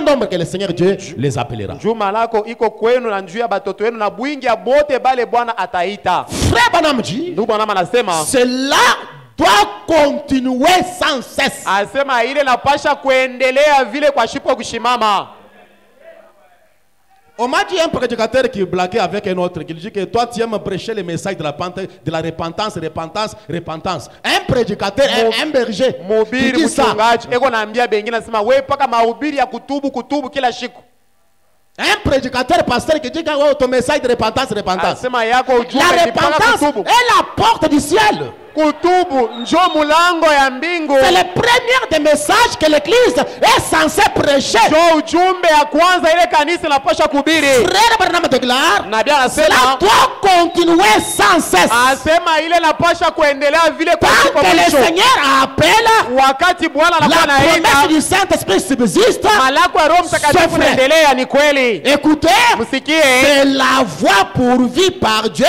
grand nombre que le Seigneur Dieu les appellera. Juma lako iko kwenu na njuu ya batoto wenu na bwingi ya bote bale Bwana ataita. Frère Branham dit, Ndugu Branham anasema cela doit continuer sans cesse. Asema ile napasha kuendelea vile kwa shipo kushimama. On m'a dit un prédicateur qui blaguait avec un autre, qui dit que toi tu aimes prêcher le message de la repentance. Un prédicateur, un berger, qui dit ça. Eko naambia bengine nasema wewe paka mahubiri ya kutubu kila siku. Un prédicateur, pasteur qui dit que ton message de repentance. Asema yako ujumbe La ni paka repentance kutubu. est la porte du ciel. Kutubu njo mulango ya mbingu. C'est le premier des messages que l'église est censée prêcher. Njo ujumbe ya kwanza ile kanisa inapaswa kuhubiri. Frère Branham déclare, Nabii anasema cela doit continuer sans cesse. Asema ile napaswa kuendelea vile kwa Tant siku que le mwisho. Seigneur appelle, Wakati Bwana la anakuwa promesse naita, du Saint-Esprit subsiste. malako ya Roho Mtakatifu Sauf naendelea, ni kweli. Écoutez, Msikie. c'est la voie pourvue par Dieu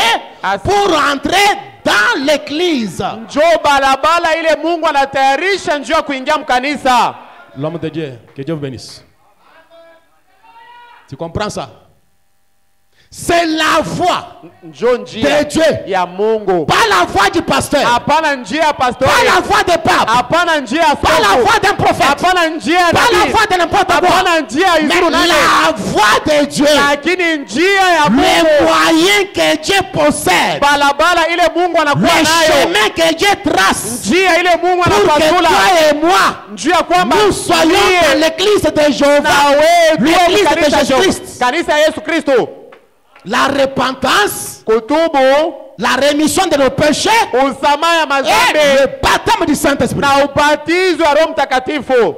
pour entrer dans l'église. Njo balabala ile Mungu anatayarisha njoo ya kuingia mkanisa. L'homme de Dieu, que Dieu vous bénisse. Tu comprends ça? C'est la voie Njo njia de Dieu, ya Mungu. pas la voie du pasteur, Hapana njia ya pastori. pas la voie des papes, Hapana njia ya pas la askofu. voie d'un prophète, Hapana njia ya pas la nabii. voie de n'importe quoi, Hapana njia ya mais Yusuru nani. la voie de Dieu, Lakini njia ya le Mungu. moyen que Dieu possède, Balabala ile Mungu le anakuwa nayo. chemin que Dieu trace Njia ile Mungu pour que anapasula. toi et moi, Njia kwamba nous soyons dans l'église de Jéhovah, l'église de Jésus-Christ. Kanisa ya Yesu Kristo. La repentance, Kutubu, la rémission de nos péchés usamaha ya et mazambi le baptême du Saint-Esprit. na ubatizo wa Roho Mtakatifu.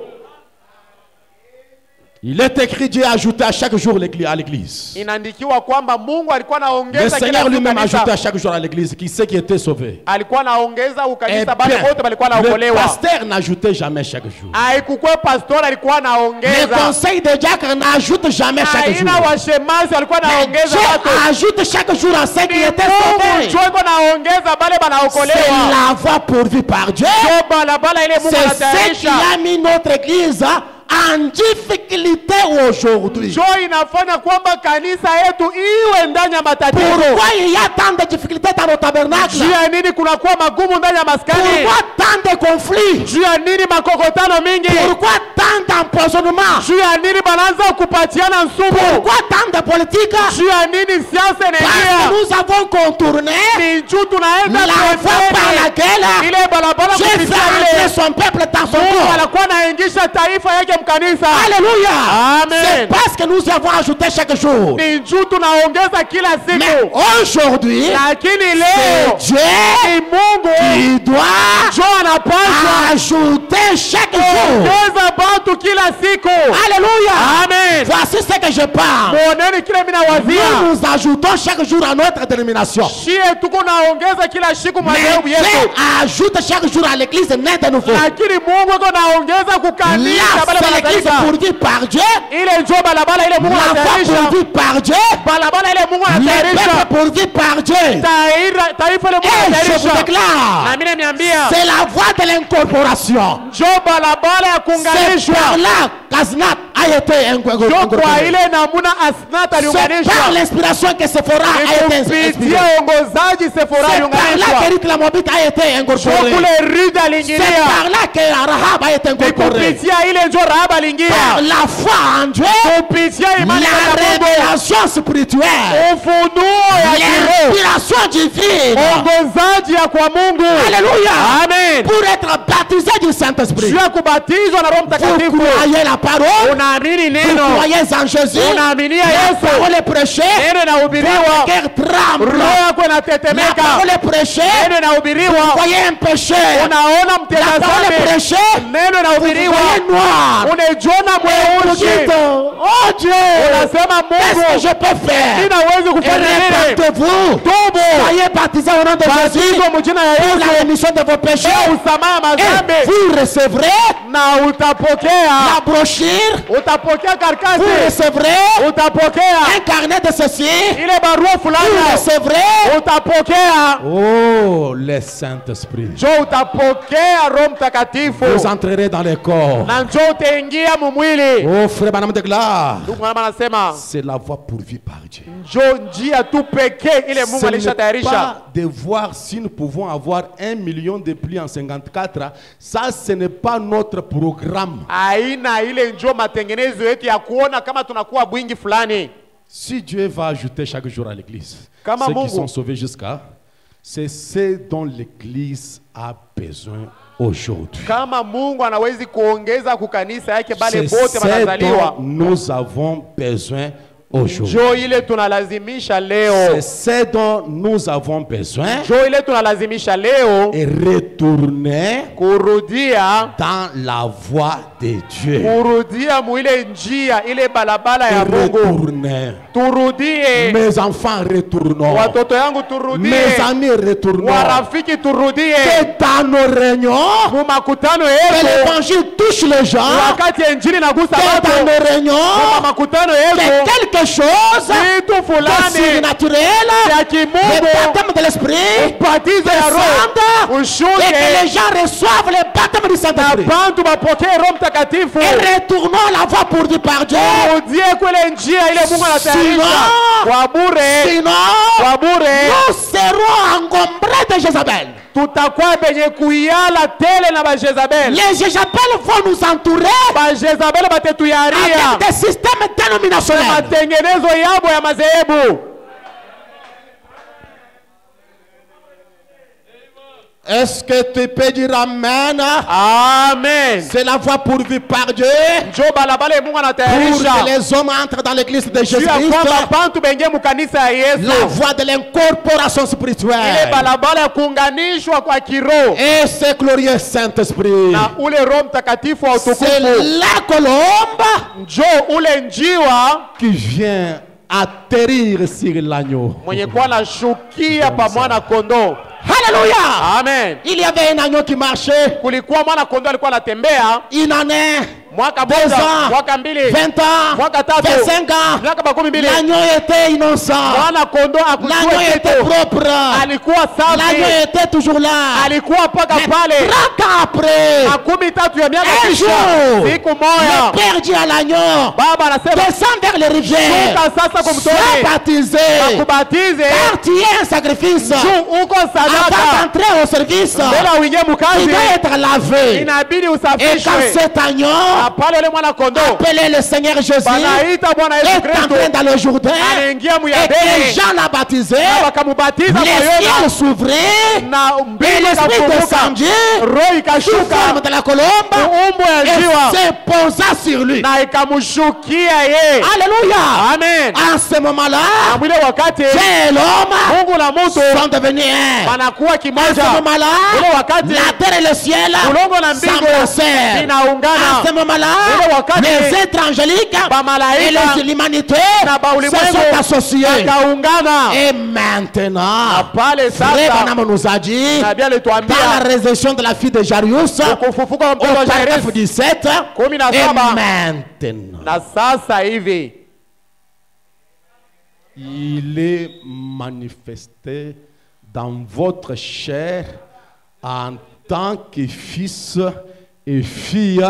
Il est écrit, Dieu a ajouté à chaque jour à l'église. Inaandikiwa kwamba Mungu alikuwa Le anaongeza kila Seigneur siku lui-même a ajouté à kanisa. chaque jour à l'église qui sait qui était sauvé. Alikuwa anaongeza Eh ukanisa bien, bale wote balikuwa le naokolewa. pasteur n'ajoutait jamais chaque jour. Haikukuwa pastor alikuwa Le anaongeza. conseil de diacre n'ajoute jamais chaque jour. Haina washemasi walikuwa Mais naongeza Dieu watu. ajoute chaque jour à ceux qui Ni étaient Mungu sauvés. njoo iko naongeza bale C'est banaokolewa. la voie pourvue par Dieu. Njoo balabala ile Mungu C'est ce qui anatayarisha. a mis notre église en difficulté aujourd'hui. Njoo inafanya kwamba kanisa yetu iwe ndani ya matatizo. Pourquoi il y a tant de difficultés dans nos tabernacles? Juu ya nini kunakuwa magumu ndani ya maskani? Pourquoi tant de conflits? Juu ya nini makokotano mingi? Pourquoi tant d'empoisonnements? Juu ya nini banaanza kupatiana nsumu? Pourquoi tant de politique? Juu ya nini siasa Parce que inaingia? nous avons contourné Ni juu tunaenda la voie par pembeni. laquelle Ile barabara Dieu kupitia fait entrer ile son peuple dans son Mungu corps. anakuwa anaingisha taifa yake mkanisa. Alléluia. Amen. C'est parce que nous avons ajouté chaque jour. Ni juu tunaongeza kila Mais siku. aujourd'hui, Lakini c'est leo Dieu ni Mungu qui doit njoo anapaswa ajouter chaque jour. ongeza batu kila siku. Alléluia. Amen. Voici ce que je parle. Muoneni kile mimi nawazia. Nous ajoutons chaque jour à notre détermination. Shie tuko naongeza kila siku Mais madhehebu Dieu yetu. ajoute chaque jour à l'église né de nouveau. Lakini Mungu iko naongeza kukanisa Là, bale c'est l'église banazalika. pourvue par Dieu. Ile njoo balabala ile Mungu La foi anatayarisha. pourvue par Dieu. Balabala ile Mungu Le anatayarisha. peuple pourvu par Dieu. Taifa ile Mungu Et je vous anatayarisha. déclare, Na mimi niambia c'est la voie de l'incorporation. njoo balabala ya C'est kuunganishwa. par là qu'Aznat a été Njoo kwa incorporé. ile namuna Asnat C'est par aliunganishwa. l'inspiration que Sephora a été inspiré. Kupitia uongozaji Sephora C'est par là aliunganishwa. qu'Éric la Moabite a été Njoo incorporé. kule Rida C'est aliingilia. par là que Rahab a été Ni incorporé. kupitia ile njoo Rahab Par aliingia. la foi en Dieu, Kupitia imani la katika Mungu. révélation spirituelle, Ufunuo ya kiroho. l'inspiration divine. Ongozaji ya kwa Mungu. Alléluia. Amen. Pour être baptisé du Saint-Esprit. Juu ya kubatizwa na Roho Vous Mtakatifu. croyez la parole, Unaamini vous neno. croyez en Jésus, Unaaminia la Yesu. parole est prêchée, Neno votre inahubiriwa. cœur tremble, Roho yako la inatetemeka. parole est prêchée, Neno vous inahubiriwa. voyez un péché, Unaona la parole est mtenda prêchée, Neno vous inahubiriwa. voyez noir, Unajiona vous mweusi. dites, oh Dieu, Unasema qu'est-ce que Mungu, je peux faire? ninaweza Et kufanya nini? répandez-vous, Tubu. soyez baptisés au nom de Jésus Batizwa mjina ya pour la Yesu. rémission de vos péchés. usamaha Et mazambi vous recevrez na utapokea la brochure. utapokea Vous karkasi recevrez utapokea un carnet de ceci. ile barua Vous fulani recevrez. utapokea Oh, le Saint-Esprit. njo utapokea Roho Mtakatifu Vous entrerez dans les corps. na njo utaingia mumwili. Oh, frère Madame de Gloire. Ndugu mwanama anasema C'est la voie pourvue par Dieu. njo njia tu pekee ile Mungu Ce n'est alishatayarisha. pas de voir si nous pouvons avoir 1 million de plis en 54. Ça, ce n'est pas notre programme. Aina ile njo matengenezo yetu ya kuona kama tunakuwa bwingi fulani. Si Dieu va ajouter chaque jour à l'église, Kama ceux qui Mungu sont sauvés jusqu'à, c'est ce dont l'église a besoin aujourd'hui. Kama Mungu anawezi kuongeza kukanisa yake bale C'est bote ce wanazaliwa, dont nous avons besoin aujourd'hui. njo ile tunalazimisha C'est leo, ce dont nous avons besoin njo ile tunalazimisha leo et retourner kurudia dans la voie de Dieu. kurudia muile njia ile balabala ya Mungu. Retourner. Turudie Mes enfants, retournons. watoto yangu, turudie Mes amis, retournons. warafiki, turudie Que dans nos réunions, mu makutano que yetu, l'évangile touche les gens. wakati injili nagusa Que dans watu nos réunions, mu makutano que yetu, quelque chose vitu de fulani surnaturel, vya le kimungu, baptême de l'esprit, ubatizo ya Roho et ushuke que les gens reçoivent le baptême du na Saint-Esprit. bantu bapokee Roho Mtakatifu. Et retournons la voie pour Dieu par Dieu. Urudie kwele njia ile Mungu anatayarisha Sinon- kwa bure, Sinon, kwa bure nous serons engombrés de Jézabel. tutakuwa benye kuyala tele na bajezabeli. Les Jézabel vont nous entourer Bajezabeli batetuyaria avec des systèmes dénominationnels. matengenezo yabo ya madhehebu. Est-ce que tu peux dire Amen? Amen. C'est la voie pourvue par Dieu Njo balabala Mungu pour anatayarisha que les hommes entrent dans l'église de juu ya Jésus-Christ. kwamba bantu bengie mukanisa ya Yesu. La voie de l'incorporation Ile spirituelle. balabala ya kuunganishwa kwa kiroho Et ce glorieux Saint-Esprit. na ule Roho Mtakatifu wa C'est utukufu, la colombe njo ule njiwa qui vient atterrir sur l'agneau. mwenye kuwa nashukia pa mwana kondoo. Alléluia. Amen. Il y avait un agneau qui marchait. Kulikuwa mwana kondoo alikuwa anatembea Une année, mwaka 2 moja, ans, mwaka mbili, 20 ans, mwaka tatu, 25 ans. miaka 12. L'agneau était innocent. Mwana kondoo L'agneau akujua était kitu, propre. alikuwa L'agneau safi, était toujours là. alikuwa paka Mais pale. 30 ans après, 13 ya miaka un kisha, jour, siku le moja Père dit à l'agneau, baba anasema descends vers les rivières, shuka sasa sois kumtoni baptisé, akubatize car tu es un sacrifice. juu uko Avant sadaka. d'entrer au service, Mbele uingie il mkazi, doit être lavé. inabidi Et quand usafishwe. cet agneau, Na pale ule mwana kondoo appelé le Seigneur Jésus, banaita Bwana Yesu est Kristo, entré dans le Jourdain, anaingia et que les muyabele gens l'ont baptisé, na wakamubatiza les kwa ciels Yohana s'ouvraient, na et mbingu l'Esprit ikafunguka, descendit roho sous ikashuka forme de la colombe umbo ya et njiwa se posa sur lui. na ikamshukia ye. Alléluia. Amen. En ce moment-là, Na mwile wakati Dieu et l'homme Mungu na mutu sont devenus un. wanakuwa En ce kimoja, moment-là, ule wakati la terre et le ciel ulongo na mbingu s'embrassèrent. En vinaungana, ce moment-là, ule wakati les êtres angéliques bamalaika et l'humanité na se baulimwengu sont associés. wakaungana. Et maintenant, Pale Frère sasa Branham nous a dit, nabii dans la alituambia résurrection de la fille de Jairus, kufufuka wa au mtoto wa paragraphe Jairus, 17, et 17, maintenant, na sasa hivi il est manifesté dans votre chair en tant que fils et fille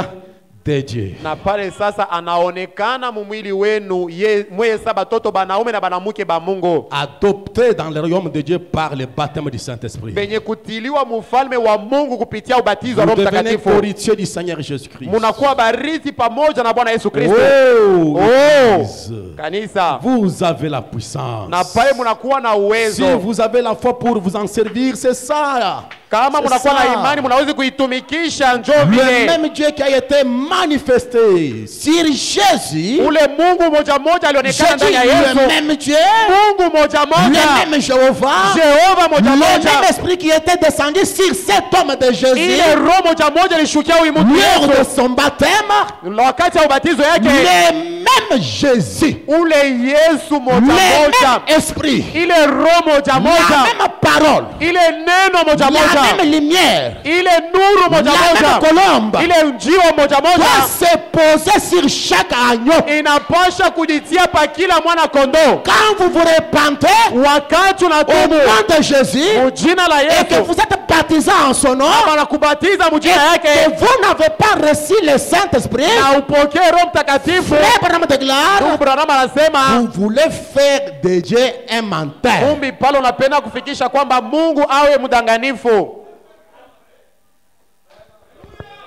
de Dieu. na pale sasa anaonekana mumwili wenu mwesa batoto banaume na banamuke ba Mungu Adopté dans le royaume de Dieu par le baptême du Saint-Esprit. benye kutiliwa mufalme wa Mungu kupitia ubatizo wa Vous Roho devenez Mtakatifu. héritier du Seigneur Jésus-Christ. Munakuwa barithi pamoja na Bwana Yesu Kristo. Oh, Oh, Église. kanisa Vous avez la puissance. na pale munakuwa na Si uwezo. vous avez la foi pour vous en servir, c'est ça. Kama C'est munakuwa ça. na imani munaweza kuitumikisha, njo Le vile même Dieu qui a été manifesté sur Jésus, ule Mungu moja moja alionekana je ndani dis ya Yesu. le même Dieu, Mungu moja le moja, même Jéhovah, Jehova moja le moja, même esprit qui était descendu sur cet homme de Jésus ile roho moja moja ilishukia huyu mtu lors de Yesu son baptême, wakati ya ubatizo yake. le même Jésus, ule Yesu moja le même moja, esprit, ile roho moja la moja, même parole, ile neno moja la moja, même lumière, ile nuru moja la même moja, colombe ile njiwa moja doit moja se poser sur chaque agneau. inapasha kujitia pa kila mwana kondoo. Quand vous vous repentez Wakati au unatubu nom de Jésus mujina la et que Yesu vous êtes baptisé en son nom, wanakubatiza mujina et yake vous n'avez pas reçu le Saint-Esprit, na upokee Roho Mtakatifu, Frère Branham déclare, ndugu Branham anasema vous voulez faire de Dieu un menteur. kumbi pale unapenda kufikisha kwamba Mungu awe mdanganifu.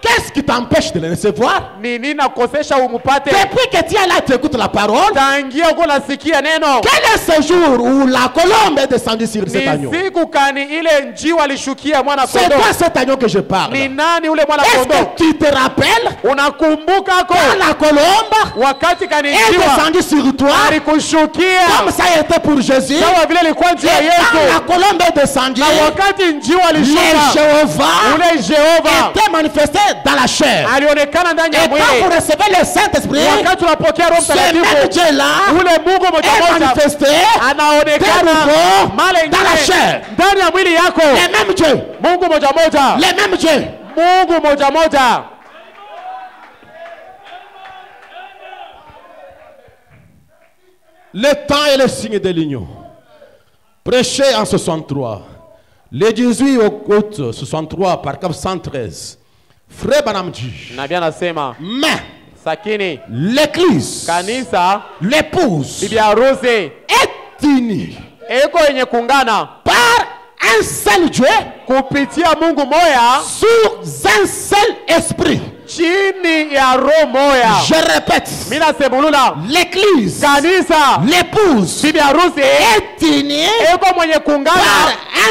Qu'est-ce qui t'empêche de le recevoir? Ni nini nakosesha umupate? Depuis que tu es là, tu écoutes la parole. Tangia uko nasikia neno. Quel est ce jour où la colombe est descendue sur cet agneau? Ni siku kani ile njiwa alishukia mwana C'est kondoo? quoi cet agneau que je parle? Ni nani ule mwana Est-ce kondoo? que tu te rappelles Unakumbuka quand ko la colombe wakati kani est njiwa descendue sur toi, alikushukia comme ça a été pour Jésus? sawa vile ilikuwa njia Et quand la Yesu, colombe est descendue, na wakati njiwa le alishuka Jéhovah ule Jehova était manifesté dans la chair. alionekana ndani Et ya quand vous mwili. recevez le Saint-Esprit, Wakati unapokea Roho ce même Mtakatifu Dieu-là ule Mungu moja est moja manifesté anaonekana de nouveau mara dans la ingine chair. ndani ya mwili yako. Les mêmes dieux, Mungu moja moja, les mêmes dieux. Mungu moja moja. Le temps et le signe de l'union. Prêché en 63. Le 18 août 63 par 113. Frère Branham dit, Nabii anasema mais sakini l'église, kanisa l'épouse, bibi harusi est unie eko yenye kungana par un seul Dieu, kupitia Mungu moya sous un seul esprit. chini ya roho moya. Je répète, Mina sebulula l'église, kanisa l'épouse, bibi harusi est unie eko mwenye par kungana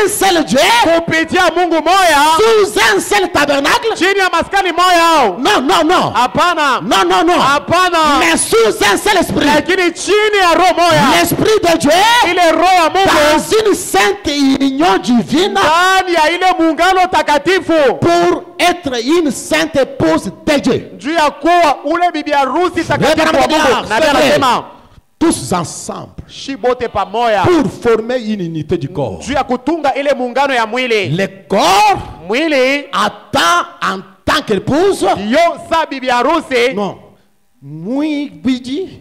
un seul Dieu, kupitia Mungu moya sous un seul tabernacle. chini ya maskani moya. Non, non, non. Hapana, Non, non, non. hapana, Mais sous un seul esprit. lakini chini ya roho moya, L'esprit de Dieu ile roho ya Mungu dans une sainte union divine ndani ya ile muungano takatifu pour être une sainte épouse de Dieu. juu ya kuwa ule bibi harusi takatifu wa Mungu. Nabii anasema Tous ensemble shi bote pamoja pour former une unité du corps. juu ya kutunga ile muungano ya mwili. Le corps Mwili attend en tant qu'épouse. yo sa bibi harusi Non. Mui biji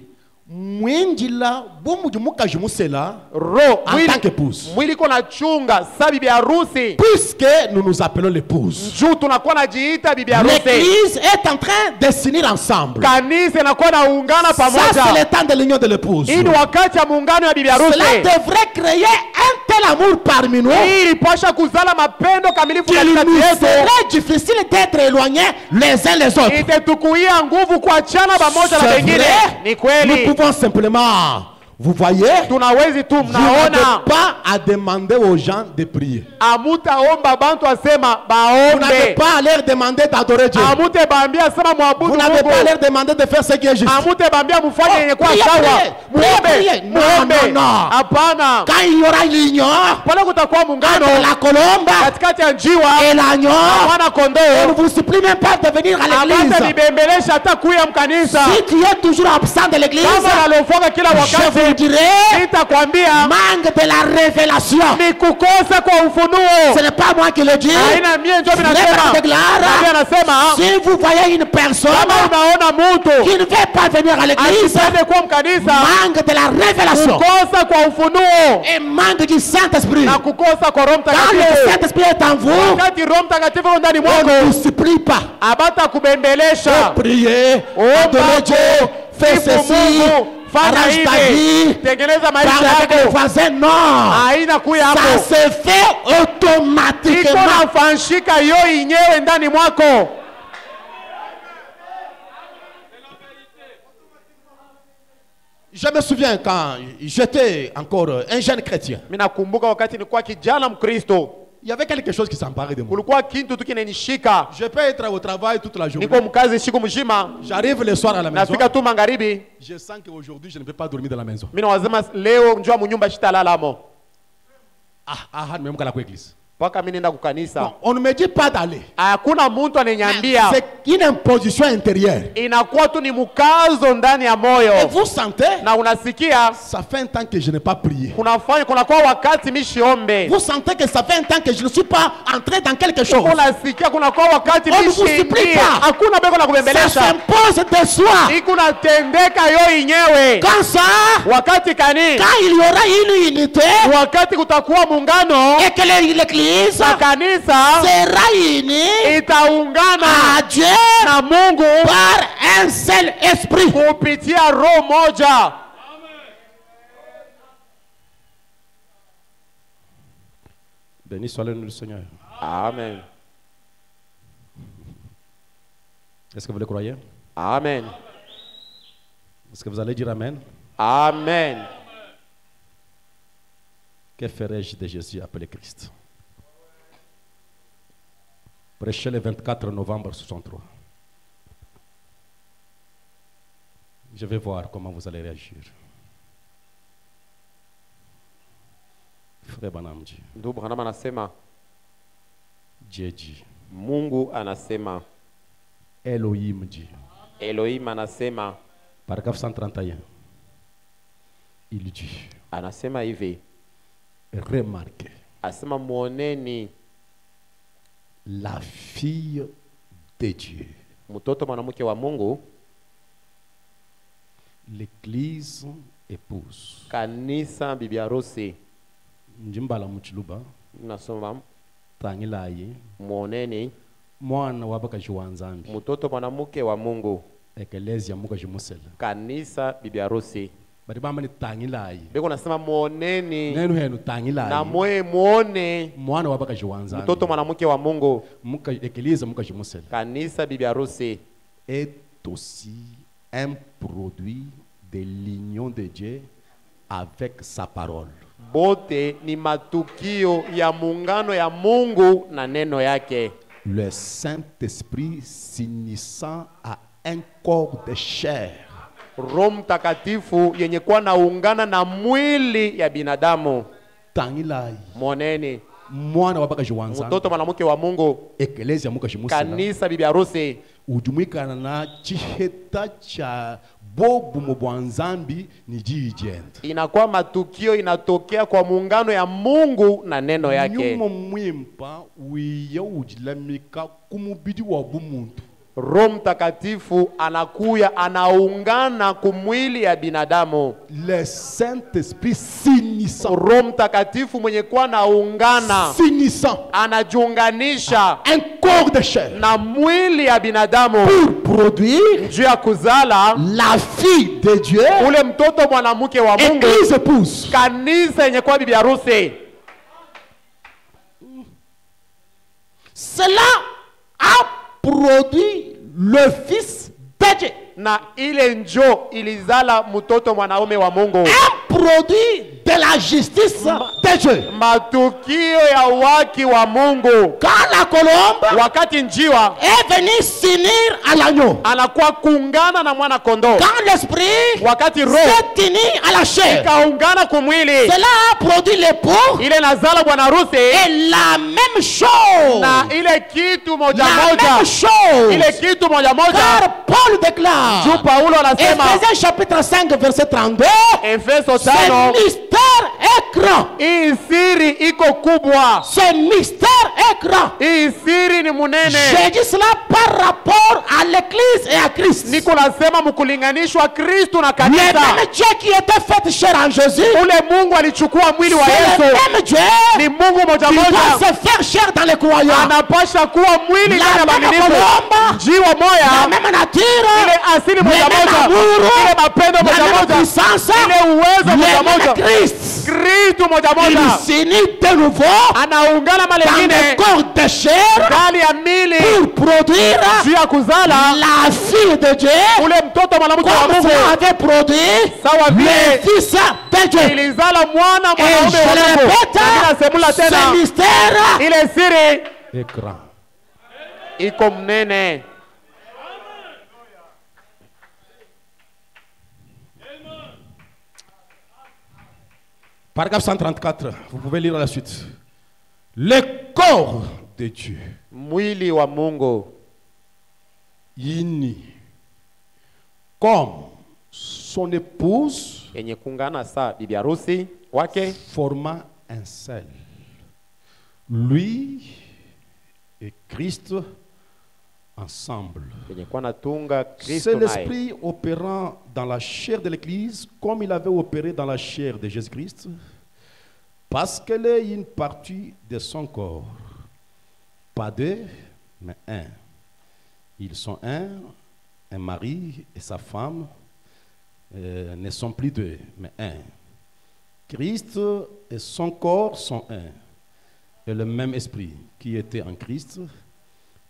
mwinjila bumujimuka jumusela roho en tant qu'épouse. mwili kona chunga sa bibi harusi Puisque nous nous appelons l'épouse. juu tunakuwa najiita bibi harusi. L'église est en train de s'unir ensemble. Kanisa inakuwa naungana Ça, c'est pamoja. le temps de l'union de l'épouse. Hii ni wakati ya muungano ya bibi harusi. Cela devrait créer un tel amour parmi nous Hii ilipasha kuzala mapendo kamilifu qu'il katikati nous yetu. serait difficile d'être éloignés les uns les autres. Itetukuia nguvu kuachana pamoja na C'est wengine. Ni vrai, nous kweli. pouvons simplement, vous voyez, Tunawezi tu vous n'avez mnaona pas à demander aux gens de prier. amutaomba bantu asema Vous n'avez baombe. pas à leur demander d'adorer Dieu. Amute bambia asema Vous mwabudu n'avez pas à Mungu. leur demander de faire ce qui est juste. Amute bambia mufanye yenye kwa priez, sawa. priez, priez. Muombe. Non, Muombe. non, non. Hapana. Quand il y aura l'union Pale kutakuwa muungano entre la colombe katikati ya njiwa et l'agneau, mwana on kondoo. ne vous supplie même pas de venir à Abata l'église. nibembelesha hata kuya mkanisa. Si tu es toujours absent de l'église, Kama nalofoka kila je vous wakati dirai, nitakwambia manque de la révélation. ni kukosa kwa Ce ufunuo. n'est pas moi qui le dis. Haina mie ndio Frère vinasema. déclare, Nabii anasema si vous voyez une personne kama unaona mtu qui ne veut pas venir à l'église, asipende kuwa mkanisa, manque de la révélation kukosa kwa ufunuo et manque du Saint-Esprit. na kukosa kwa Roho Quand le Mtakatifu. Saint-Esprit est en vous, Wakati Roho Mtakatifu yuko ndani on ne mwako, vous supplie pas. abata kubembelesha. Priez, Omba adorez Dieu, fais sifu ceci, Mungu, fanya arrange ta hivi, vie, tengeneza maisha parle avec les yako. voisins. Non, Haina kuya ça hapo. se fait Iko automatiquement. nafanshika yo inyewe ndani mwako. Je me souviens quand j'étais encore un jeune chrétien, Mimi nakumbuka wakati nilikuwa kijana Mkristo, il y avait quelque chose qui s'emparait de moi. kulikuwa kintu tu kinanishika. Je peux être au travail toute la journée. Niko mkazi siku mzima, J'arrive le soir à la maison. nafika tu magharibi, Je sens qu'aujourd'hui, je ne peux pas dormir dans la maison. mimi nawazima leo njoo munyumba shitalalamo. Ah, même à l'église. mpaka mimi nenda kukanisa. Non, on ne me dit pas d'aller. Hakuna mtu ananiambia. C'est une imposition intérieure. Inakuwa tu ni mkazo ndani ya Et moyo. vous sentez, Na unasikia ça fait un temps que je n'ai pas prié. kunakuwa wakati mishiombe. Vous sentez que ça fait un temps que je ne suis pas entré dans quelque chose. Unasikia kunakuwa wakati On ne vous supplie mishiingia. pas. Hakuna beko la Ça kubembelesha. s'impose de soi. Ikunatendeka yo inyewe. Quand ça, Wakati kani? quand il y aura une unité Wakati kutakuwa muungano et que l'église na kanisa sera unie itaungana à Dieu na Mungu par un seul esprit. kupitia roho moja. Béni soit le nom du Seigneur. Amen. Est-ce que vous le croyez? Amen. Est-ce que vous allez dire Amen? Amen. Que ferais-je de Jésus appelé Christ? Prêché le 24 novembre 63. Je vais voir comment vous allez réagir. Frère Branham dit, Ndugu Branham anasema, Dieu dit, Mungu anasema, Elohim dit, Elohim anasema, paragraphe 131, il dit, anasema hivi, remarquez, asema muoneni la fille de Dieu, mtoto mwanamke wa Mungu, l'église épouse. kanisa bibi harusi. Njimbala muchiluba, Nasoma tangilaye, muoneni mwana wabakaji wanzambi, mtoto mwanamke wa Mungu, ekelezia mukaji musela. kanisa bibi harusi. Bari bamba ni tangilaye. Beko nasema muoneni Nenu henu tangilaye. na muone Mwana wabakaji wanzambi. mtoto mwanamke wa Mungu, Muka ekeleza mukaji musela. kanisa bibi harusi Est aussi un produit de l'union de Dieu avec sa parole. bote ni matukio ya muungano ya Mungu na neno yake. Le Saint-Esprit s'unissant à un corps de chair. Roho Mtakatifu yenye kuwa naungana na mwili ya binadamu. Tangilaye. Moneni Mwana wabakaji wanzambi. mtoto mwanamke wa Mungu, Ekelezia mukaji musela. kanisa bibi harusi Ujumuikana na chiheta cha bobu mubwanzambi ni jijenda. inakuwa matukio inatokea kwa muungano ya Mungu na neno yake. Nyuma mwimpa wiya ujilamika kumubidi wa bumuntu. Roho Mtakatifu anakuya anaungana kumwili ya binadamu. Le Saint-Esprit s'unissant. Roho Mtakatifu mwenye kuwa naungana S'unissant. anajiunganisha Un corps de chair. na mwili ya binadamu Pour produire juu ya kuzala la fille de Dieu. ule mtoto mwanamke wa Mungu, Église épouse. kanisa yenye kuwa bibi harusi. Cela a produit le fils de Dieu. Na ile njo ilizala mtoto mwanaume wa Mungu. Un produit de la justice de Dieu. Matukio ya waki wa Mungu. Quand la colombe Wakati njiwa est venue s'unir à l'agneau, anakuwa kuungana na mwana kondoo, quand l'esprit wakati roho s'est uni à la chair, kaungana kumwili, cela a produit l'époux ile nazala bwana harusi et la même chose. na ile kitu moja La moja, même chose. ile kitu moja moja. Car Paul déclare, Juu Paulo anasema Ephésiens chapitre 5 verset 32, Efeso ce 5, mystère est grand. hii siri iko kubwa, Ce mystère est grand. hii siri ni munene. J'ai dit cela par rapport à l'église et à Christ. Niko nasema mkulinganishwa Kristo na Le kanisa. même Dieu qui était fait chair en Jésus, Ule Mungu alichukua mwili wa c'est le Yesu, même Dieu ni Mungu moja qui doit moja, se faire chair dans les croyants. anapasha kuwa mwili ndani ya La même waaminifu. colombe, Njiwa la moya, même nature, ile asili le moja même moja, amour, ile mapendo la moja même moja, puissance, ile uwezo le moja même moja. Christ. Kristo moja Il moja s'unit de nouveau anaungana male dans ngine le corps de chair ndani ya mili pour produire juu ya kuzala la fille de Dieu, ule mtoto mwanamke wa comme Mungu, cela avait produit sawa le vile fils de Dieu. ilizala mwana Et mwanaume je wa le Mungu. répète, Na nasemula ce tena, mystère ile siri est grand. iko mnene. Paragraphe 134, vous pouvez lire la suite. Le corps corps de Dieu, mwili wa Mungu, uni, comme son épouse, yenye kuungana saa bibi harusi wake, formant un seul. Lui et Christ ensemble. yenye kuwa natunga C'est Kristo naye. l'Esprit opérant dans la chair de l'Église comme il avait opéré dans la chair de Jésus-Christ, parce qu'elle est une partie de son corps. Pas deux, mais un. Ils sont un mari et sa femme ne sont plus deux, mais un. Christ et son corps sont un. Et le même esprit qui était en Christ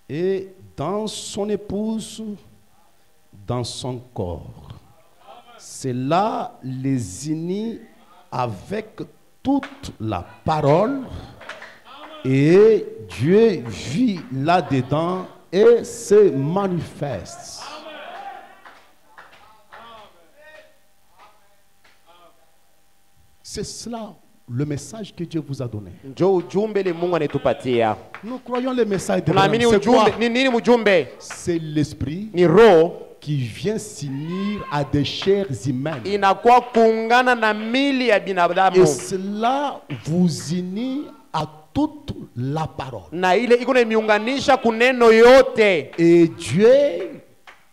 et dans son épouse, dans son corps. Cela les unit avec toute la parole et Dieu vit là-dedans et se manifeste. C'est cela le message que Dieu vous a donné. Njo ujumbe le Mungu anetupatia. Nous croyons le message de Tunaamini Abraham. C'est quoi? ujumbe ni nini? Ujumbe C'est l'esprit ni roho qui vient s'unir à des chairs humaines. inakuwa kuungana na mili ya Et binadamu, cela vous unit à toute la parole. na ile iko imiunganisha kuneno yote, Et Dieu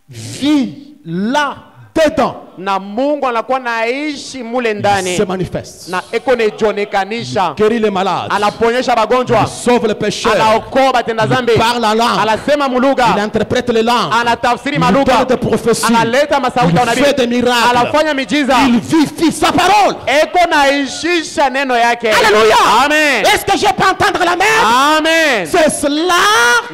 vit là-dedans. na Mungu anakuwa naishi mule Il ndani, se manifeste. na eko nejionekanisha, Guérit les malades. anaponyesha bagonjwa, Sauve les pécheurs. anaokoa batenda zambi, Il parle en langue. anasema mulugha, Il interprète les langues. anatafsiri Il malugha, donne des prophéties. analeta masauti ya Il unabii, fait des miracles. anafanya miujiza, Il vivifie sa parole. eko naishisha neno yake. Alléluia. Amen. Est-ce que je peux entendre la même? Amen. C'est cela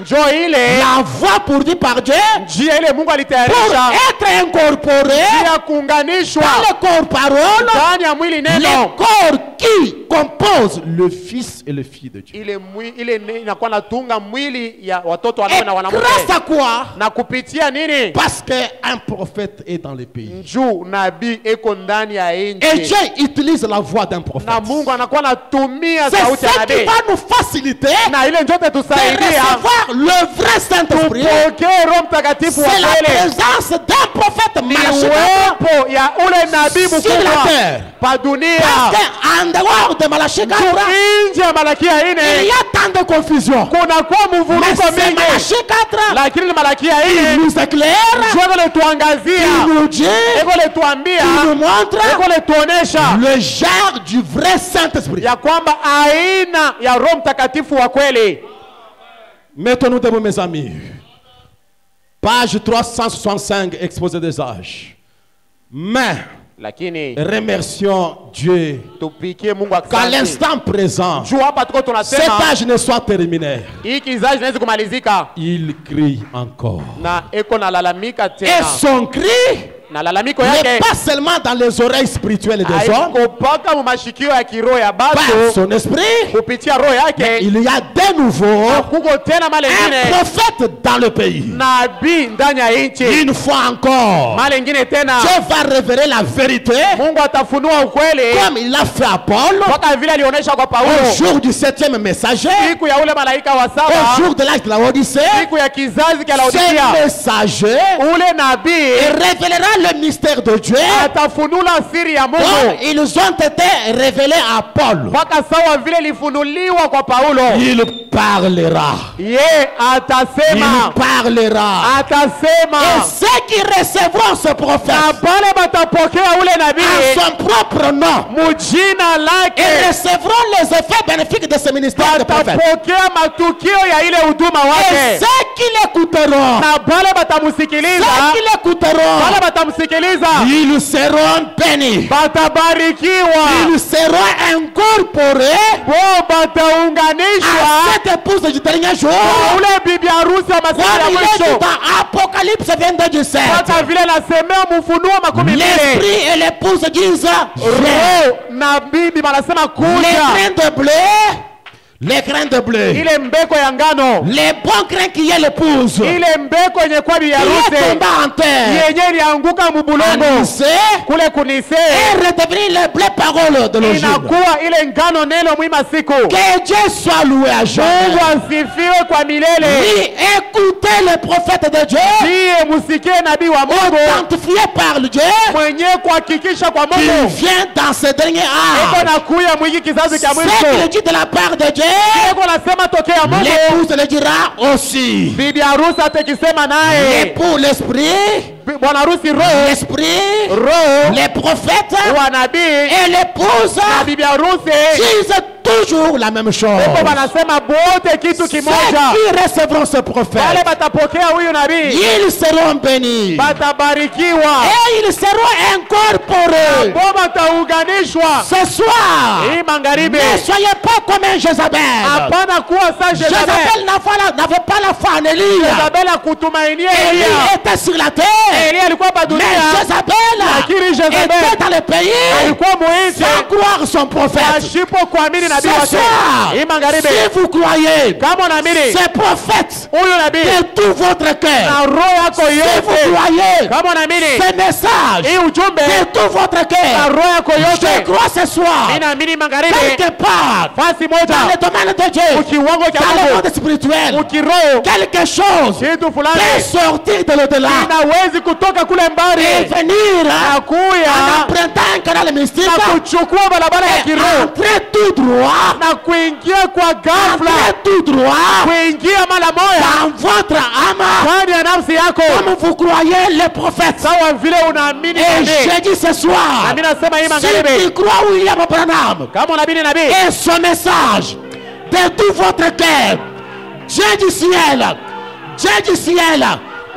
Njo ile la voie pourvue par Dieu njia ile Mungu pour alitayarisha être incorporé ya kuunganishwa dans le corps parole, ndani ya mwili le neno, corps qui compose le Fils et le Fille de Dieu. ile inakuwa natunga mwili ya watoto Et wanaume na wanawake. grâce à quoi? Na kupitia nini? Parce qu'un prophète est dans le pays. Njuu nabii eko ndani ya Et nchi, Dieu utilise la voix d'un prophète. na Mungu anakuwa natumia C'est sauti ya ça qui nabii, va nous faciliter na ile njote de tusaidia recevoir le vrai Saint-Esprit. tupokee Roho Mtakatifu wa C'est la kweli, présence d'un prophète ni malachite uwepo ya ule nabii sur la mkubwa terre. pa dunia. Parce qu'en dehors de Malachie 4, Nje ya Malakia il ine y a tant de confusion. kunakuwa Mais mvuruko c'est mingi, Malachie 4 lakini Malakia qui ine nous éclaire, eko qui letuangazia, nous dit, eko letuambia, qui nous montre eko letuonesha le genre du vrai Saint-Esprit. ya kwamba aina ya Roho Mtakatifu wa kweli. Mettons-nous debout, mes amis. Page 365, exposé des âges. Mais Lakini remercions Dieu tupikie Mungu qu'à asante. l'instant présent, Juu hapa tuko cet tunasema âge ne soit terminé. hii kizazi inaweza kumalizika, Il crie encore. na eko nalalamika Et tena, son cri na lalamiko n'est yake pas seulement dans les oreilles spirituelles des hommes, haiko mpaka mumashikio ya kiroho ya par batu son esprit, kupitia roho yake. il y a de nouveau Kuko tena male un ingine prophète dans le pays. nabii ndani ya nchi, Une fois encore, male ingine tena Dieu va révéler la vérité Mungu atafunua ukweli comme il l'a fait à Paul mpaka vile alionyesha kwa au Paulo jour du 7e messager, siku ya ule malaika wa au saba, jour de l'âge de la Odyssée. siku ya kizazi cha Ce Laodikia. messager Ule nabii révélera le mystère de Dieu atafunula siri ya comme Mungu ils ont été révélés à Paul. mpaka sawa vile lifunuliwa kwa Paulo. Il parlera. Ye Il atasema, parlera. Et atasema, ceux qui recevront ce na prophète pale batapokea ule à nabii son propre nom mujina et lake recevront les effets bénéfiques de ce ministère de prophète. batapokea matukio ya ile huduma Et wake, ceux qui l'écouteront, na pale ceux batamusikiliza, qui l'écouteront, pale batamsikiliza ils seront bénis. batabarikiwa, Ils seront incorporés bo bataunganishwa à cette épouse du dernier jour. kwa ule bibi harusi wa masiku ya Comme il est dit mwisho, dans Apocalypse 22 du 7. mpaka vile nasemea Mufunuo 12. L'esprit et l'épouse disent, viens. Roho na bibi wanasema Les kuja, grains de blé, Les grains de blé. ile mbeko ya ngano, Les bons grains qui est l'épouse. ile mbeko yenye kwa bi Qui est harusi tombé en terre. yenye ilianguka mubulongo Annoncer kule kunise, et redevenir les blés paroles de l'ogive. inakuwa ile ngano neno mwima siku. Que Dieu soit loué à Mungu jamais. asifiwe kwa milele. Oui, écoutez les prophètes de Dieu. Ndiye musikie nabii wa Mungu Identifié par Dieu. mwenye kuhakikisha kwa Qui Mungu vient dans ce dernier iko âge. nakuya mwiki kizazi cha Ce qu'il mwisho. dit de la part de Dieu. Iko nasema tokea Mungu, L'épouse le dira aussi. bibi harusi atakisema naye, L'époux, l'esprit. bwana harusi roho, L'esprit. roho Les prophètes. wa nabii Et l'épouse. na bibi harusi Disent toujours la même chose. iko wanasema bote kitu Ceux kimoja. qui recevront ce Wale prophète. batapokea huyu nabii Ils seront bénis. batabarikiwa, Et ils seront incorporés. bo bataunganishwa. Ce soir. Hii magharibi Ne soyez pas comme un Jézabel. hapana kuwa sa Jezabel. Jézabel n'avait pas la foi en Élie. Jezabel akutumainia Élie Elia. était sur la terre. Elia alikuwa hapa Mais dunia, Jézabel lakini Jezabel était dans le pays alikuwa muizi sans croire son prophète. asipo kuamini nabii Ce wake. soir, Hii magharibi si vous croyez kama unaamini ces prophètes huyu nabii de tout votre cœur, na roho yako si vous yote, croyez kama unaamini ces messages hii ujumbe de tout votre na cœur, roho yako je yote, crois ce soir, ninaamini magharibi quelque part, fasi dans moja le domaine de Dieu, ukiwango cha dans le Mungu monde spirituel, ukiroho quelque chose kitu peut fulani sortir de l'au-delà inawezi kutoka kule et mbali venir na en kuya empruntant un canal mystique na kuchukua barabara ya et kiroho entrer tout droit, na kuingia kwa ghafla, entrer tout droit kuingia mara moja dans votre âme, ndani ya nafsi yako, comme vous croyez les prophètes. sawa vile unaamini Et nabii. je dis ce Na soir, mimi nasema hii si magharibi, tu crois William Branham kama unaamini nabii et ce message de tout votre cœur, Dieu du ciel,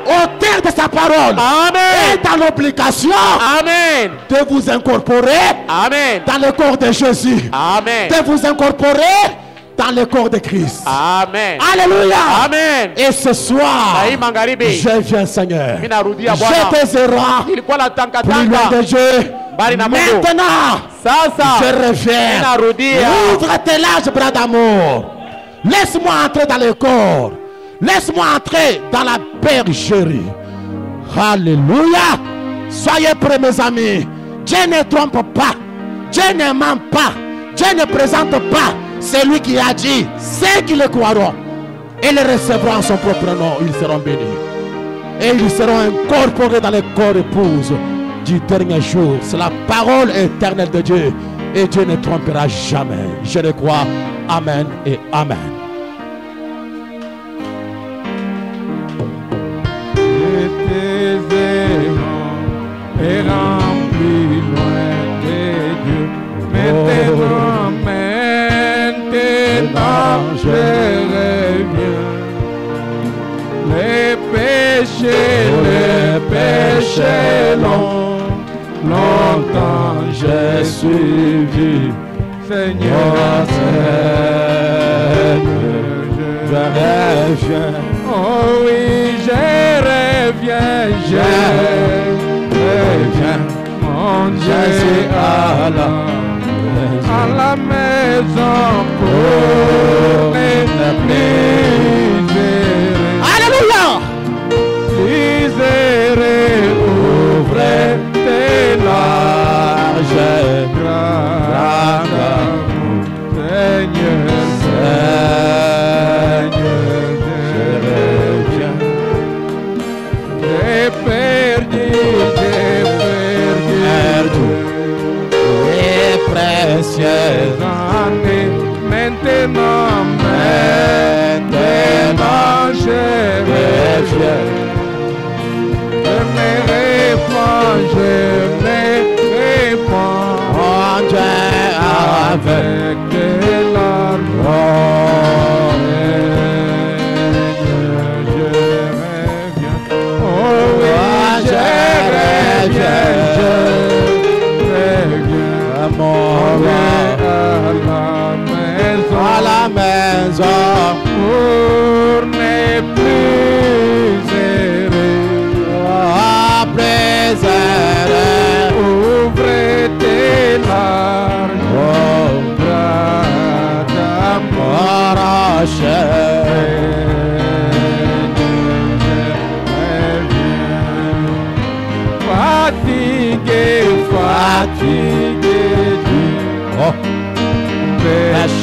au terme de sa parole, amen, est dans l'obligation amen, de vous incorporer amen, dans le corps de Jésus, amen, de vous incorporer dans le corps de Christ. amen, Alléluia. amen. Et ce Na soir, hii magharibi je viens, Seigneur. mimi narudia Je Bwana, te serai ilikuwa la plus loin tangatanga de Dieu. Mbali na Mungu. Maintenant, sasa, je reviens. ninarudia. Ouvre tes larges bras d'amour. Laisse-moi entrer dans le corps. Laisse-moi entrer dans la bergerie. Alléluia. Soyez prêts, mes amis. Dieu ne trompe pas. Dieu ne ment pas. Dieu ne présente pas celui qui a dit. Ceux qui le croiront et le recevront en son propre nom, ils seront bénis. Et ils seront incorporés dans le corps épouse du dernier jour. C'est la parole éternelle de Dieu. Et Dieu ne trompera jamais. Je le crois. Amen et Amen. Et rempli loin de Dieu. Maintenant, je reviens. Les péchés longtemps j'ai suivi. Seigneur, je reviens. Oh oui, je reviens, mon Dieu, à la maison pour les miséreux. Alléluia. Miséreux, ouvrez tes larges bras d'amour. Seigneur, je reviens. J'ai perdu. Les précieuses Années, maintenant, je reviens. Je me répands, Oh Dieu,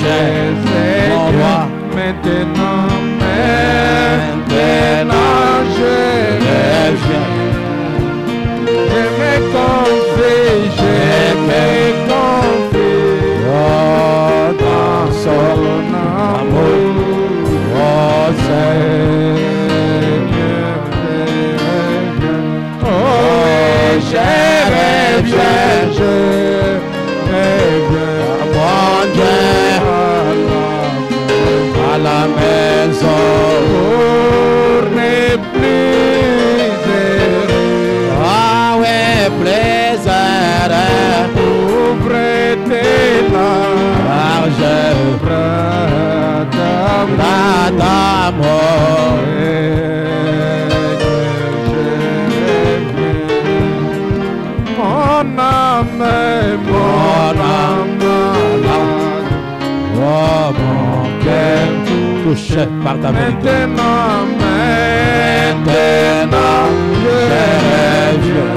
Seigneur, mon roi. maintenant, maintenant, je Reviens. me confie, je me confie Oh, dans son ton amour. amour. Oh, Seigneur, oh oui, je reviens, mon Dieu, à la maison. pour ne plus errer. Ah ouais, plaisir, Ouvre tes larmes, large bras d'amour. d'amour. Mon âme, Oh, mon cœur touché par ta vérité. maintenant, je reviens.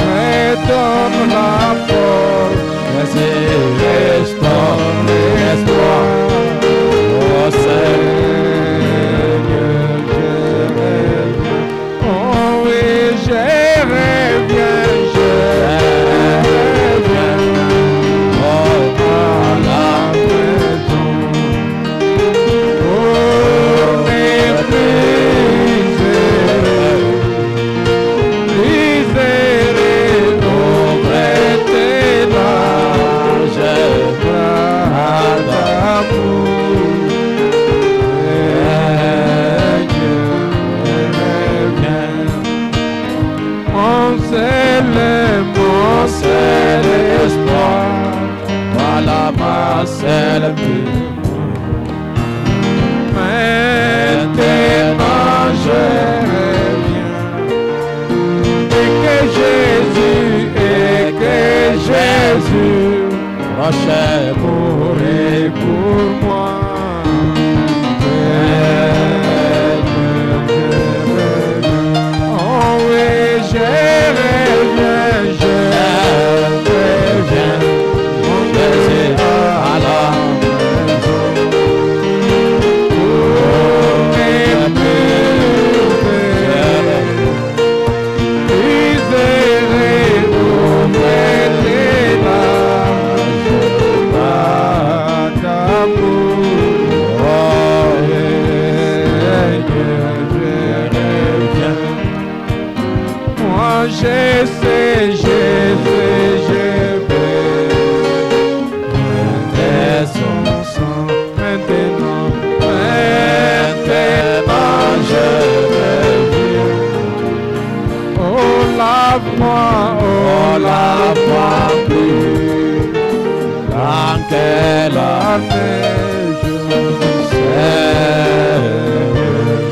Redonne la force, Restaure l'espoir. Oh, Seigneur, je reviens. Oh oui, je reviens, je reviens. oh, À la maison, pour ne plus errer, ouvre tes larges bras d'amour. Mon seul espoir, voilà ma seule vie. maintenant je reviens. Et que Jésus Rocher mourit pour moi. Oh oui, je reviens, je reviens. Mon Jésus à la maison. Pour ne plus errer, ouvre tes larges bras d'amour. Oh, Seigneur, je reviens. Moi je sais, je vais mettre son sang maintenant, je reviens. Oh lave-moi plus, dans quelle la neige,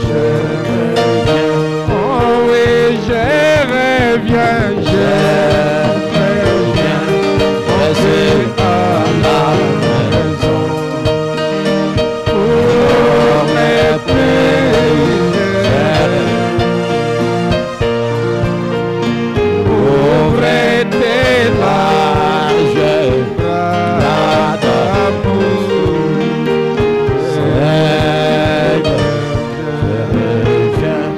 je reviens. Oh oui, je reviens, je reviens. Jésus À la maison, pour ne plus errer. Ouvre tes larges bras d'amour. Seigneur, je reviens.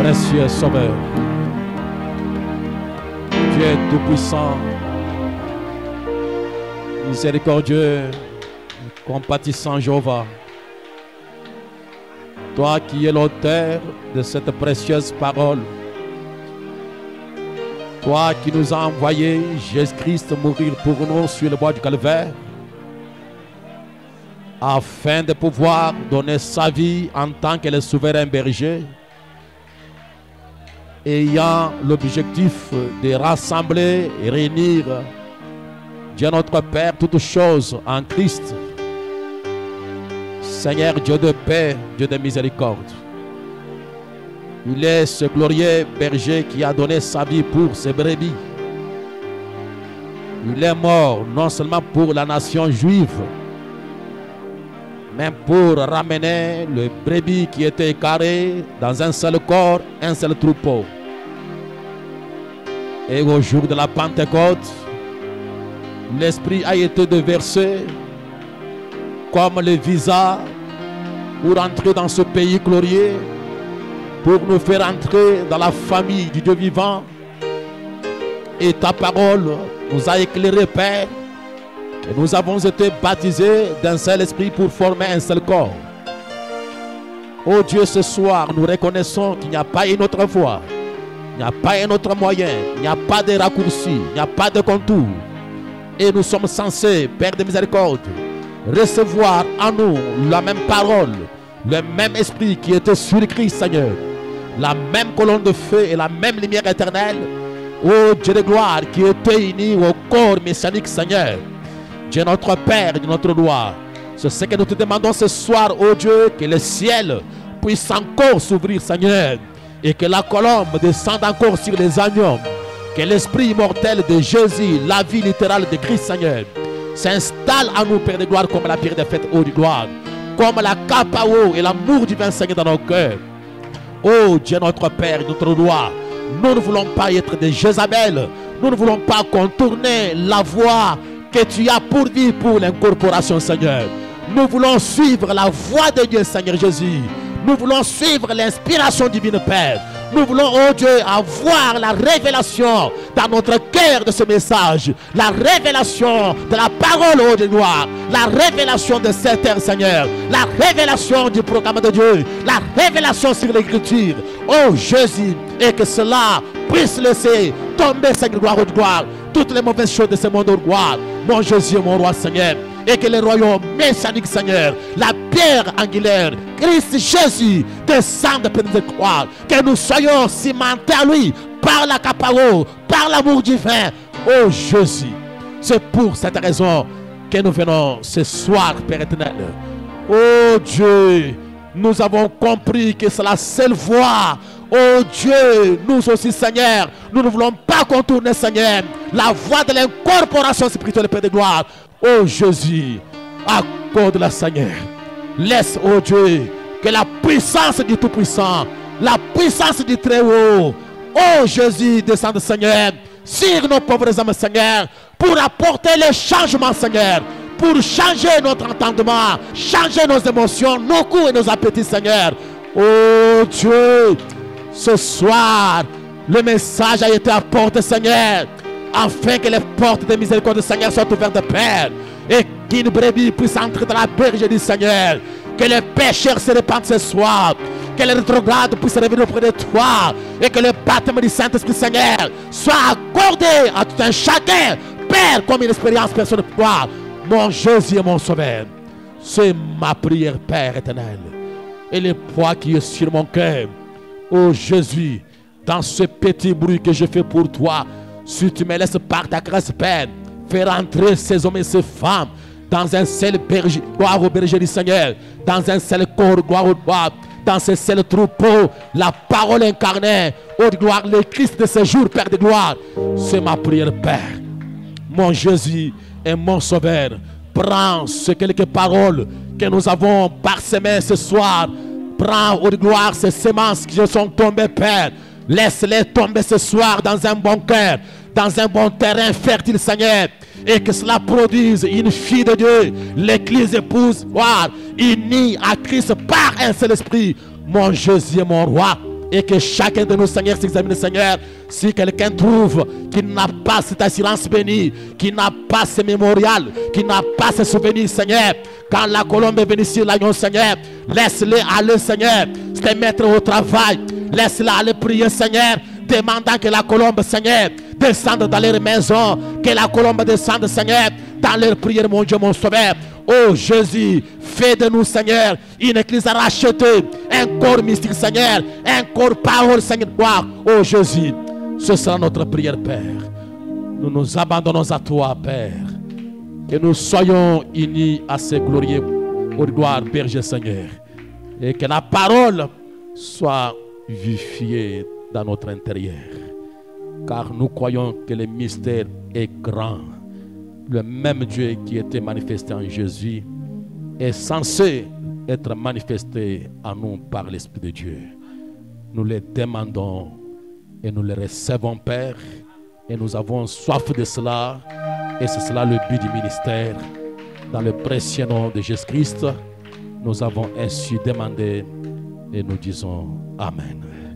Précieux Sauveur, tu es tout-puissant, miséricordieux, compatissant Jéhovah. Toi qui es l'auteur de cette précieuse parole, toi qui nous as envoyé Jésus-Christ mourir pour nous sur le bois du Calvaire, afin de pouvoir donner sa vie en tant que le souverain berger, ayant l'objectif de rassembler et réunir Dieu notre Père toutes choses en Christ. Seigneur Dieu de paix, Dieu de miséricorde, il est ce glorieux berger qui a donné sa vie pour ses brebis. Il est mort non seulement pour la nation juive, même pour ramener le brebis qui était écaré dans un seul corps, un seul troupeau. Et au jour de la Pentecôte, l'Esprit a été déversé comme le visa pour entrer dans ce pays glorieux, pour nous faire entrer dans la famille du Dieu vivant. Et ta parole nous a éclairés, Père, et nous avons été baptisés d'un seul esprit pour former un seul corps. Oh Dieu, ce soir, nous reconnaissons qu'il n'y a pas une autre voie, il n'y a pas un autre moyen, il n'y a pas de raccourci, il n'y a pas de contour. Et nous sommes censés, Père de miséricorde, recevoir en nous la même parole, le même esprit qui était sur Christ, Seigneur, la même colonne de feu et la même lumière éternelle, ô Dieu de gloire, qui était uni au corps messianique, Seigneur. Dieu notre Père et notre roi, c'est ce que nous te demandons ce soir, ô Dieu, que le ciel puisse encore s'ouvrir, Seigneur, et que la colombe descende encore sur les agneaux, que l'esprit immortel de Jésus, la vie littérale de Christ, Seigneur, s'installe en nous, Père de gloire, comme la pierre de fête, ô de gloire, comme la cape à eau et l'amour divin, Seigneur, dans nos cœurs. Ô Dieu notre Père, notre roi, nous ne voulons pas être des Jézabel, nous ne voulons pas contourner la voie que tu as pour vie pour l'incorporation, Seigneur. Nous voulons suivre la voie de Dieu, Seigneur Jésus. Nous voulons suivre l'inspiration divine, Père. Nous voulons, oh Dieu, avoir la révélation dans notre cœur de ce message. La révélation de la parole, oh Dieu gloire. La révélation de cette terre, Seigneur. La révélation du programme de Dieu. La révélation sur l'écriture. Oh Jésus, et que cela puisse laisser tomber, Seigneur, gloire, oh gloire, toutes les mauvaises choses de ce monde, oh gloire. Mon Jésus, mon roi, Seigneur. Et que le royaume messianique, Seigneur, la pierre angulaire, Christ Jésus, descende pour nous croire. Que nous soyons cimentés à lui par la caparo, par l'amour divin. Oh Jésus, c'est pour cette raison que nous venons ce soir, Père éternel. Oh Dieu, nous avons compris que c'est la seule voie. Oh Dieu, nous aussi, Seigneur, nous ne voulons pas contourner, Seigneur, la voie de l'incorporation spirituelle, Père de gloire. Oh Jésus, accorde-la, Seigneur. Laisse, oh Dieu, que la puissance du Tout-Puissant, la puissance du Très-Haut, oh Jésus, descende, Seigneur, sur nos pauvres âmes, Seigneur, pour apporter le changement, Seigneur, pour changer notre entendement, changer nos émotions, nos goûts et nos appétits, Seigneur. Oh Dieu, ce soir, le message a été apporté, Seigneur, afin que les portes de miséricorde du Seigneur soient ouvertes, Père, et qu'une brebis puisse entrer dans la berge du Seigneur, que les pécheurs se répandent ce soir, que les rétrogrades puissent revenir auprès de toi, et que le baptême du Saint-Esprit, Seigneur, soit accordé à tout un chacun, Père, comme une expérience personnelle pour toi, mon Jésus et mon Sauveur. C'est ma prière, Père éternel, et le poids qui est sur mon cœur. Oh Jésus, dans ce petit bruit que je fais pour toi, si tu me laisses par ta grâce, Père, faire entrer ces hommes et ces femmes dans un seul berger, gloire au berger du Seigneur, dans un seul corps, gloire au roi, dans ce seul troupeau, la parole incarnée, oh gloire, le Christ de ce jour, Père de gloire. C'est ma prière, Père. Mon Jésus et mon Sauveur, prends ces quelques paroles que nous avons parsemées ce soir. Prends, oh gloire, ces semences qui sont tombées, Père. Laisse-les tomber ce soir dans un bon cœur, dans un bon terrain fertile, Seigneur. Et que cela produise une fille de Dieu, l'église épouse, unie à Christ par un seul esprit. Mon Jésus et mon roi. Et que chacun de nous, Seigneur, s'examine, Seigneur. Si quelqu'un trouve qu'il n'a pas cette assurance bénie, qu'il n'a pas ce mémorial, qu'il n'a pas ce souvenir, Seigneur, quand la colombe est venue sur l'agneau, Seigneur, laisse-les aller, Seigneur, se mettre au travail. Laisse-les aller prier, Seigneur, demandant que la colombe, Seigneur, descende dans leur maison, que la colombe descende, Seigneur, dans leur prière, mon Dieu, mon Sauveur. Oh Jésus, fais de nous, Seigneur, une église rachetée, un corps mystique, Seigneur, un corps parole, Seigneur. Oh Jésus, ce sera notre prière, Père. Nous nous abandonnons à toi, Père. Que nous soyons unis à ce glorieux, oh gloire, berger, Seigneur. Et que la parole soit vivifiée dans notre intérieur. Car nous croyons que le mystère est grand. Le même Dieu qui était manifesté en Jésus est censé être manifesté en nous par l'Esprit de Dieu. Nous les demandons et nous les recevons, Père, et nous avons soif de cela, et c'est cela le but du ministère. Dans le précieux nom de Jésus-Christ, nous avons ainsi demandé et nous disons Amen.